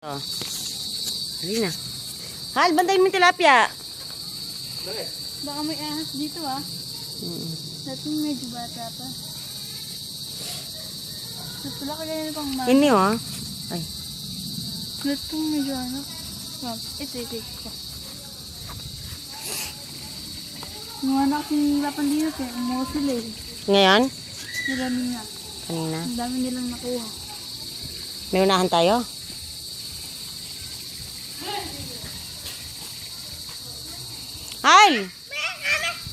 Oh. Halina. Hal, bantayin mo yung tilapia. Baka may ahas dito ah. Dati medyo bata pa. Wala ka ganyan pang mahal. Ini oh. Ay. Dati medyo ano. Ito. Yung anak ng lapan dito umuha sila eh. Ngayon? Marami na. Kanina. Ang dami nilang nakuha. May unahan tayo? Hal!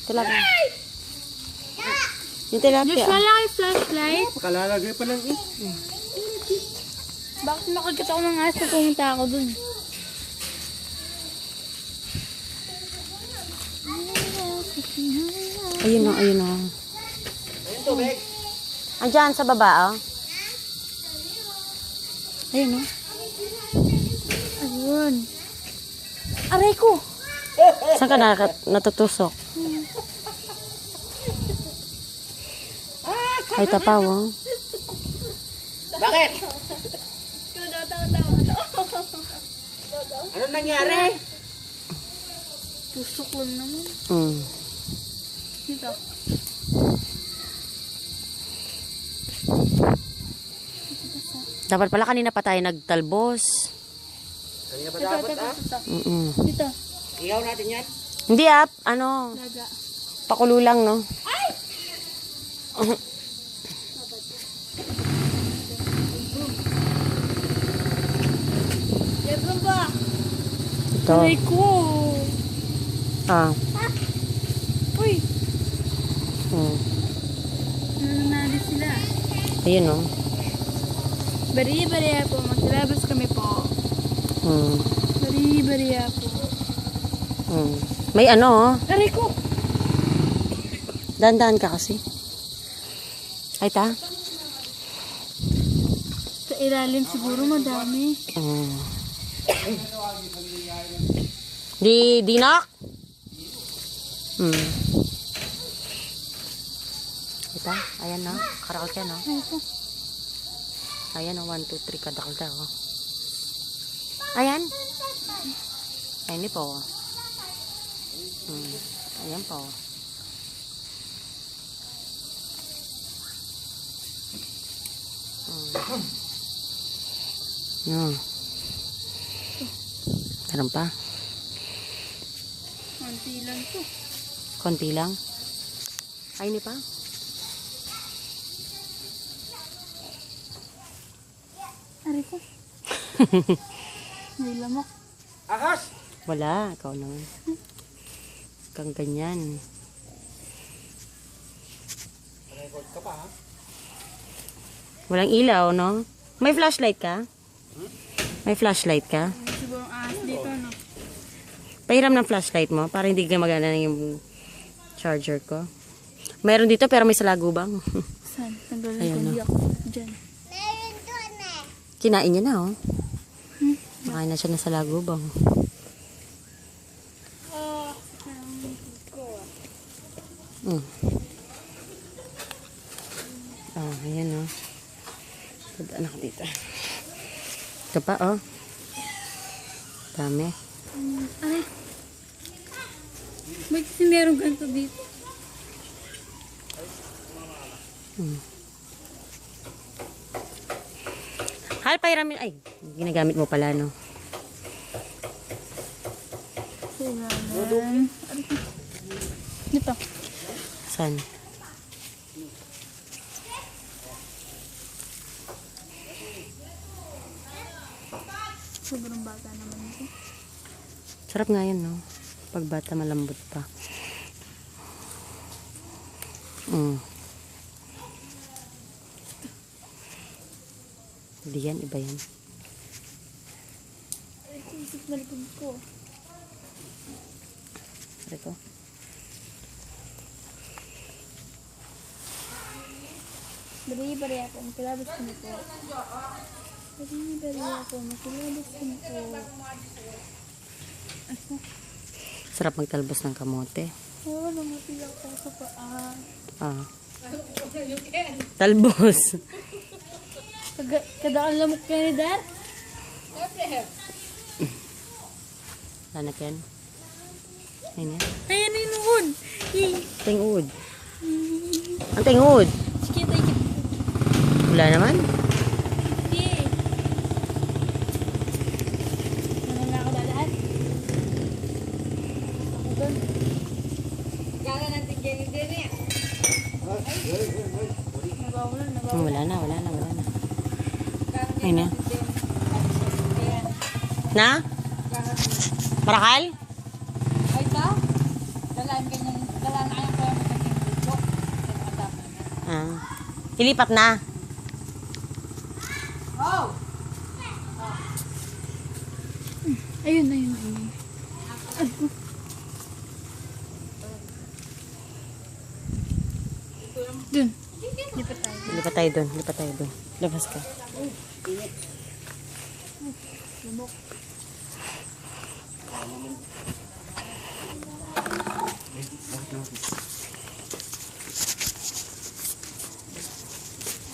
Tilapia. Yung tilapia. Just wala kayo flashlight. Makalalagay pa lang eh. Bakit makagkita ko ng ahas na pumunta ako dun? Ayun o, ayun o. Ayun tubig. Andyan sa baba oh. Ayun o. Ayun. Aray ko! Saan ka natutusok? Ay, tapaw oh. Bakit? Ano nangyari? Tusok lang naman. Dito. Dapat pala kanina pa tayo nagtalbos. Kanina pa dapat ah. Dito. Ihaw natin yan. Hindi ano, Daga. pakulo lang no. Lebron ba? Ito. Aray ko! Uy! Nananali sila. Ayun oh. Bari-bariya po. Maglalabas kami po. Bari-bariya po. May ano oh. Aray ko! Dahan-dahan ka kasi. Ay ta. Sa ilalim siguro madami. Dinak? Ito, ayan no. Karakal ka no. Ayan o, 1, 2, 3 kadakal ka o. Ayan. Ayan ni po. Ayan po. Meron pa. Konti lang to. Konti lang. Ay, ni pa. Aray ko. May lamok. Ahas! Wala, ikaw naman. Kang ganyan. Record ka pa ha? Walang ilaw, no? May flashlight ka? May flashlight ka? Siguro ang ahas dito, no? Pahiram ng flashlight mo para hindi ka magana yung charger ko. Mayroon dito pero may salagubang. Saan? Tanggalan ko Ayan, no? hindi ako dyan. Kinain niya na, oh. Makain na siya ng salagubang. Ayan, oh. Tadaan ako dito. Ito pa, oh. Dami. Aray. May kasi meron ganito dito. Hal, pahiramin. Ay, ginagamit mo pala, no? Kailangan. Aray ko. Dito. Saan? Sobrang bata naman ito. Sarap nga yan, no? Pag bata, malambot pa. Hindi yan, iba yan. Aray ko, isip na likod ko. Ito. Bari-bari ako. Magkalabas kami po. Bari-bari ako. Magkalabas kami po. Ako. Sarap magtalbos ng kamote. Oo, namapilak ko sa paa. Talbos. Kada ang lamok ka ni Dar? Lanak yan. Ayun yan. Ayan na yung nuhod. Tingud. Ang tingud. Sige, tayo kita. Wala naman. Sige. Ano na ako dadaan? Ako doon. Gala natin Jenny din eh. Nabawalan, nabawalan. Wala na. Ayun na. Na? Marakal? Ay, ito? Dalaan ganyan. Dalaan na kayang kaya magandang dito. Ah. Ilipat na. Oh! Ayun. Dun. Lipat tayo dun. Labas ka. Lumok.